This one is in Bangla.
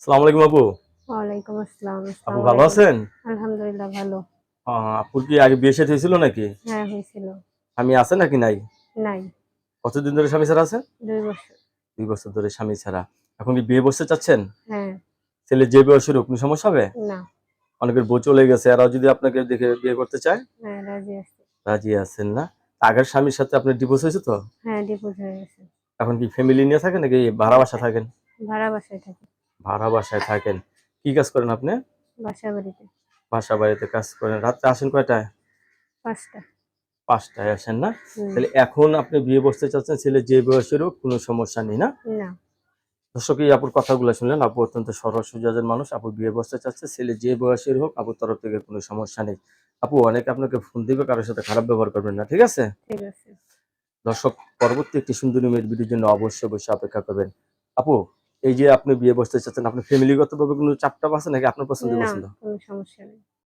আসসালামু আলাইকুম আপু। ওয়ালাইকুম আসসালাম। আপু আসসালামু ভালো আলাইকুম। আছেন? আলহামদুলিল্লাহ ভালো। আপুর কি আগে বিয়ে শাদী হয়েছিল নাকি? হ্যাঁ, হয়েছিল। স্বামী আছে নাকি নাই? নাই। কতদিন ধরে স্বামী ছাড়া আছেন? ২ বছর। ২ বছর ধরে স্বামী ছাড়া। এখন কি বিয়ে বসতে চাচ্ছেন? হ্যাঁ, ছেলে যে বয়সের হোক কোনো সমস্যা হবে? না। অনেকের বউ চলে গেছে, এরাও যদি আপনাকে দেখে বিয়ে করতে চায়? হ্যাঁ, রাজি আছি। রাজি আছেন না? আগের স্বামীর সাথে আপনার ডিভোর্স হয়েছে তো? হ্যাঁ, ডিভোর্স হয়ে গেছে। এখন কি ফ্যামিলি নিয়ে থাকেন নাকি ভাড়া বাসা থাকেন? ভাড়া বাসায় থাকি। ভাড়া বাসায় থাকেন। কি কাজ করেন আপনি? বাসা বাড়িতে। বাসা বাড়িতে কাজ করেন। রাত্রে আসেন কয়টায়? ৫ টা। ৫টায় আসেন না? হুম। তাহলে এখন আপনি বিয়ে বসতে চাচ্ছেন, ছেলে যে বয়সের হোক কোনো সমস্যা নেই না? না। দর্শক এই আপুর কথাগুলো শুনলেন। আপু অত্যন্ত সরল সুজাজের মানুষ। আপু বিয়ে বসতে চাচ্ছে। ছেলে যে বয়সের হোক আপুর তরফ থেকে কোনো সমস্যা নেই। আপু অনেকে আপনাকে ফোন দিবে, কারো সাথে খারাপ ব্যবহার করবেন না। ঠিক আছে? ঠিক আছে। দর্শক পরবর্তী একটি সুন্দরী মেয়ের ভিডিওর জন্য অবশ্যই অপেক্ষা করবেন। আপু এই যে আপনি বিয়ে বসতে চাচ্ছেন, আপনার ফ্যামিলিগতভাবে কোনো চাপ-টাপ আছে নাকি আপনার পছন্দই না, পছন্দ? কোনো সমস্যা নেই।